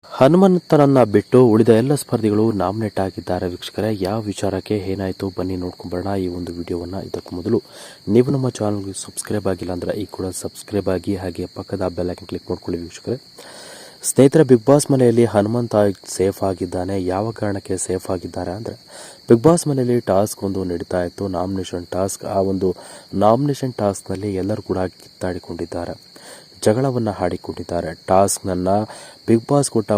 ಹನುಮಂತನನ್ನ ಬಿಟ್ಟು ಉಳಿದ ಎಲ್ಲ ಸ್ಪರ್ಧಿಗಳು ನಾಮಿನೇಟ್ ಆಗಿದ್ದಾರೆ ವೀಕ್ಷಕರೇ. ಯಾವ ವಿಚಾರಕ್ಕೆ ಏನಾಯಿತು ಬನ್ನಿ ನೋಡ್ಕೊಂಬರೋಣ ಈ ಒಂದು ವಿಡಿಯೋವನ್ನು. ಇದಕ್ಕೂ ಮೊದಲು ನೀವು ನಮ್ಮ ಚಾನಲ್ಗೆ ಸಬ್ಸ್ಕ್ರೈಬ್ ಆಗಿಲ್ಲ ಅಂದರೆ ಈ ಕೂಡ ಸಬ್ಸ್ಕ್ರೈಬ್ ಆಗಿ, ಹಾಗೆ ಪಕ್ಕದ ಬೆಲ್ ಐಕಾನ್ ಕ್ಲಿಕ್ ಮಾಡ್ಕೊಳ್ಳಿ ವೀಕ್ಷಕರೇ. ಸ್ನೇಹಿತರೆ, ಬಿಗ್ ಬಾಸ್ ಮನೆಯಲ್ಲಿ ಹನುಮಂತ ಸೇಫ್ ಆಗಿದ್ದಾನೆ. ಯಾವ ಕಾರಣಕ್ಕೆ ಸೇಫ್ ಆಗಿದ್ದಾರೆ ಅಂದರೆ, ಬಿಗ್ ಬಾಸ್ ಮನೆಯಲ್ಲಿ ಟಾಸ್ಕ್ ಒಂದು ನಡೀತಾ ಇತ್ತು, ನಾಮಿನೇಷನ್ ಟಾಸ್ಕ್. ಆ ಒಂದು ನಾಮಿನೇಷನ್ ಟಾಸ್ಕ್ನಲ್ಲಿ ಎಲ್ಲರೂ ಕೂಡ ಕಿತ್ತಾಡಿಕೊಂಡಿದ್ದಾರೆ, ಜಗಳವನ್ನು ಹಾಡಿಕೊಂಡಿದ್ದಾರೆ. ಟಾಸ್ಕ್ನನ್ನು ಬಿಗ್ ಬಾಸ್ ಕೊಟ್ಟ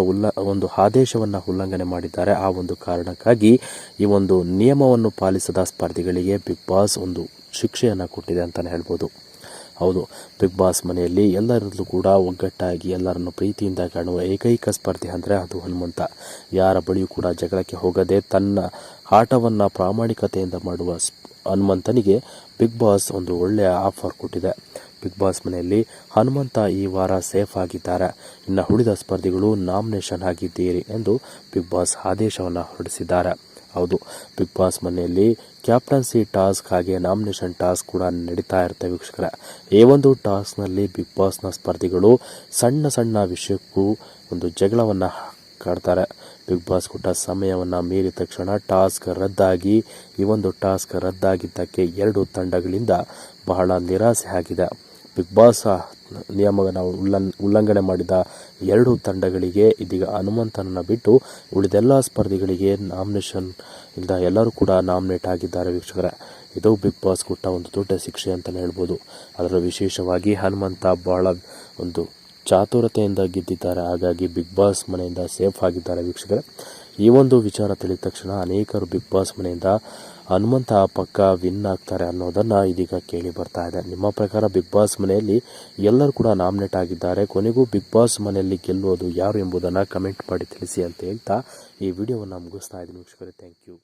ಒಂದು ಆದೇಶವನ್ನು ಉಲ್ಲಂಘನೆ ಮಾಡಿದ್ದಾರೆ. ಆ ಒಂದು ಕಾರಣಕ್ಕಾಗಿ ಈ ಒಂದು ನಿಯಮವನ್ನು ಪಾಲಿಸದ ಸ್ಪರ್ಧಿಗಳಿಗೆ ಬಿಗ್ ಬಾಸ್ ಒಂದು ಶಿಕ್ಷೆಯನ್ನು ಕೊಟ್ಟಿದೆ ಅಂತಲೇ ಹೇಳ್ಬೋದು. ಹೌದು, ಬಿಗ್ ಬಾಸ್ ಮನೆಯಲ್ಲಿ ಎಲ್ಲರಲ್ಲೂ ಕೂಡ ಒಗ್ಗಟ್ಟಾಗಿ ಎಲ್ಲರನ್ನು ಪ್ರೀತಿಯಿಂದ ಕಾಣುವ ಏಕೈಕ ಸ್ಪರ್ಧಿ ಅಂದರೆ ಅದು ಹನುಮಂತ. ಯಾರ ಬಳಿಯೂ ಕೂಡ ಜಗಳಕ್ಕೆ ಹೋಗದೆ ತನ್ನ ಆಟವನ್ನು ಪ್ರಾಮಾಣಿಕತೆಯಿಂದ ಮಾಡುವ ಹನುಮಂತನಿಗೆ ಬಿಗ್ ಬಾಸ್ ಒಂದು ಒಳ್ಳೆಯ ಆಫರ್ ಕೊಟ್ಟಿದೆ. ಬಿಗ್ ಬಾಸ್ ಮನೆಯಲ್ಲಿ ಹನುಮಂತ ಈ ವಾರ ಸೇಫ್ ಆಗಿದ್ದಾರೆ. ಇನ್ನು ಉಳಿದ ಸ್ಪರ್ಧಿಗಳು ನಾಮಿನೇಷನ್ ಆಗಿದ್ದೀರಿ ಎಂದು ಬಿಗ್ ಬಾಸ್ ಆದೇಶವನ್ನು ಹೊರಡಿಸಿದ್ದಾರೆ. ಹೌದು, ಬಿಗ್ ಬಾಸ್ ಮನೆಯಲ್ಲಿ ಕ್ಯಾಪ್ಟನ್ಸಿ ಟಾಸ್ಕ್ ಹಾಗೆ ನಾಮಿನೇಷನ್ ಟಾಸ್ಕ್ ಕೂಡ ನಡೀತಾ ಇರುತ್ತೆ ವೀಕ್ಷಕರೇ. ಈ ಒಂದು ಟಾಸ್ಕ್ನಲ್ಲಿ ಬಿಗ್ ಬಾಸ್ನ ಸ್ಪರ್ಧಿಗಳು ಸಣ್ಣ ಸಣ್ಣ ವಿಷಯಕ್ಕೂ ಒಂದು ಜಗಳವನ್ನು ಕಾಡ್ತಾರೆ. ಬಿಗ್ ಬಾಸ್ ಕೊಟ್ಟ ಸಮಯವನ್ನು ಮೀರಿದ ತಕ್ಷಣ ಟಾಸ್ಕ್ ರದ್ದಾಗಿ, ಈ ಒಂದು ಟಾಸ್ಕ್ ರದ್ದಾಗಿದ್ದಕ್ಕೆ ಎರಡು ತಂಡಗಳಿಂದ ಬಹಳ ನಿರಾಸೆ ಆಗಿದೆ. ಬಿಗ್ ಬಾಸ್ ನಿಯಮವನ್ನು ಉಲ್ಲಂಘನೆ ಮಾಡಿದ ಎರಡು ತಂಡಗಳಿಗೆ ಇದೀಗ ಹನುಮಂತನನ್ನು ಬಿಟ್ಟು ಉಳಿದೆಲ್ಲ ಸ್ಪರ್ಧಿಗಳಿಗೆ ನಾಮಿನೇಷನ್ ಇಂದ ಎಲ್ಲರೂ ಕೂಡ ನಾಮಿನೇಟ್ ಆಗಿದ್ದಾರೆ ವೀಕ್ಷಕರೇ. ಇದು ಬಿಗ್ ಬಾಸ್ ಕೊಟ್ಟ ಒಂದು ದೊಡ್ಡ ಶಿಕ್ಷೆ ಅಂತಲೇ ಹೇಳ್ಬೋದು. ಅದರಲ್ಲೂ ವಿಶೇಷವಾಗಿ ಹನುಮಂತ ಬಹಳ ಒಂದು ಚಾತುರತೆಯಿಂದ ಗೆದ್ದಿದ್ದಾರೆ. ಹಾಗಾಗಿ ಬಿಗ್ ಬಾಸ್ ಮನೆಯಿಂದ ಸೇಫ್ ಆಗಿದ್ದಾರೆ ವೀಕ್ಷಕರೇ. ಈ ಒಂದು ವಿಚಾರ ತಿಳಿದ ತಕ್ಷಣ ಅನೇಕರು ಬಿಗ್ ಬಾಸ್ ಮನೆಯಿಂದ ಹನುಮಂತ ಪಕ್ಕ ವಿನ್ ಆಗ್ತಾರೆ ಅನ್ನೋದನ್ನು ಇದೀಗ ಕೇಳಿ ಬರ್ತಾ ಇದೆ. ನಿಮ್ಮ ಪ್ರಕಾರ ಬಿಗ್ ಬಾಸ್ ಮನೆಯಲ್ಲಿ ಎಲ್ಲರೂ ಕೂಡ ನಾಮಿನೇಟ್ ಆಗಿದ್ದಾರೆ. ಕೊನೆಗೂ ಬಿಗ್ ಬಾಸ್ ಮನೆಯಲ್ಲಿ ಗೆಲ್ಲುವುದು ಯಾರು ಎಂಬುದನ್ನು ಕಮೆಂಟ್ ಮಾಡಿ ತಿಳಿಸಿ ಅಂತ ಹೇಳ್ತಾ ಈ ವಿಡಿಯೋವನ್ನು ಮುಗಿಸ್ತಾ ಇದ್ದೀನಿ ವೀಕ್ಷಕರೇ. Thank you.